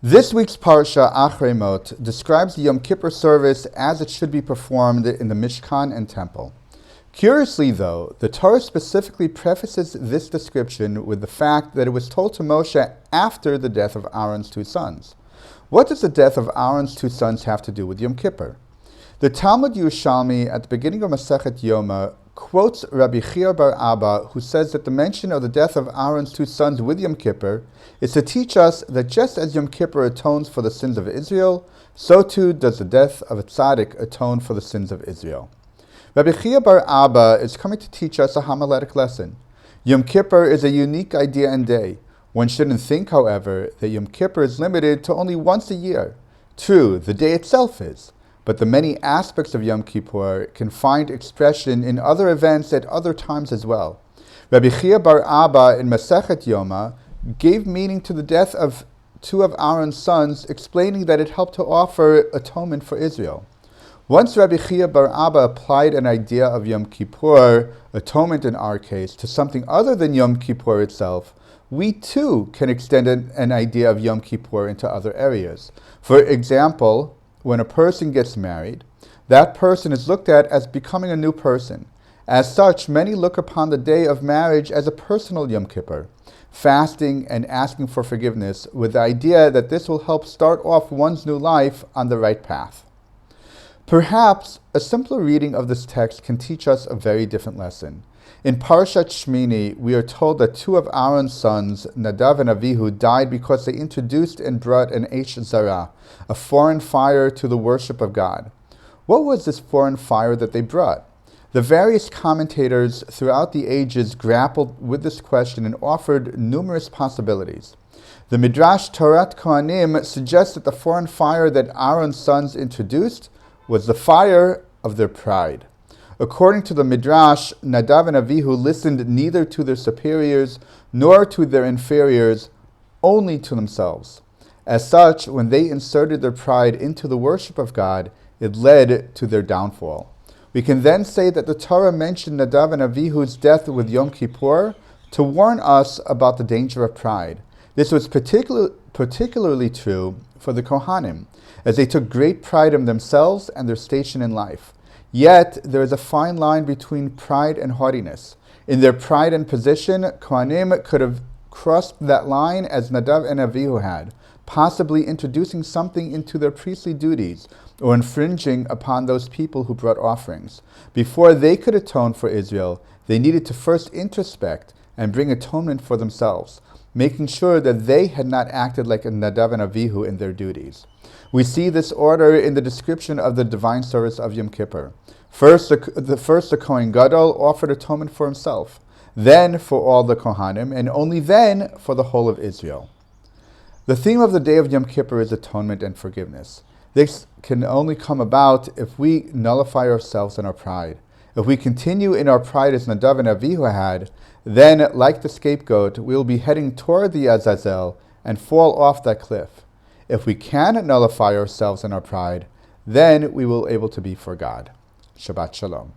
This week's Parsha, Acharey, describes the Yom Kippur service as it should be performed in the Mishkan and Temple. Curiously, though, the Torah specifically prefaces this description with the fact that it was told to Moshe after the death of Aaron's two sons. What does the death of Aaron's two sons have to do with Yom Kippur? The Talmud Yerushalmi at the beginning of Masechet Yoma quotes Rabbi Chia bar Abba, who says that the mention of the death of Aaron's two sons with Yom Kippur is to teach us that just as Yom Kippur atones for the sins of Israel, so too does the death of a tzaddik atone for the sins of Israel. Rabbi Chia bar Abba is coming to teach us a homiletic lesson. Yom Kippur is a unique idea and day. One shouldn't think, however, that Yom Kippur is limited to only once a year. True, the day itself is, but the many aspects of Yom Kippur can find expression in other events at other times as well. Rabbi Chia bar Abba in Masechet Yoma gave meaning to the death of two of Aaron's sons, explaining that it helped to offer atonement for Israel. Once Rabbi Chia bar Abba applied an idea of Yom Kippur, atonement in our case, to something other than Yom Kippur itself, we too can extend an idea of Yom Kippur into other areas. For example, when a person gets married, that person is looked at as becoming a new person. As such, many look upon the day of marriage as a personal Yom Kippur, fasting and asking for forgiveness with the idea that this will help start off one's new life on the right path. Perhaps a simpler reading of this text can teach us a very different lesson. In Parashat Shmini, we are told that two of Aaron's sons, Nadav and Avihu, died because they introduced and brought an Eish Zarah, a foreign fire, to the worship of God. What was this foreign fire that they brought? The various commentators throughout the ages grappled with this question and offered numerous possibilities. The Midrash Torah Kohanim suggests that the foreign fire that Aaron's sons introduced was the fire of their pride. According to the Midrash, Nadav and Avihu listened neither to their superiors nor to their inferiors, only to themselves. As such, when they inserted their pride into the worship of God, it led to their downfall. We can then say that the Torah mentioned Nadav and Avihu's death with Yom Kippur to warn us about the danger of pride. This was particularly true for the Kohanim, as they took great pride in themselves and their station in life. Yet, there is a fine line between pride and haughtiness. In their pride and position, Kohanim could have crossed that line as Nadav and Avihu had, possibly introducing something into their priestly duties or infringing upon those people who brought offerings. Before they could atone for Israel, they needed to first introspect and bring atonement for themselves, making sure that they had not acted like Nadav and Avihu in their duties. We see this order in the description of the divine service of Yom Kippur. First, the Kohen Gadol offered atonement for himself, then for all the Kohanim, and only then for the whole of Israel. The theme of the day of Yom Kippur is atonement and forgiveness. This can only come about if we nullify ourselves in our pride. If we continue in our pride as Nadav and Avihu had, then, like the scapegoat, we will be heading toward the Azazel and fall off that cliff. If we can nullify ourselves in our pride, then we will be able to be for God. Shabbat Shalom.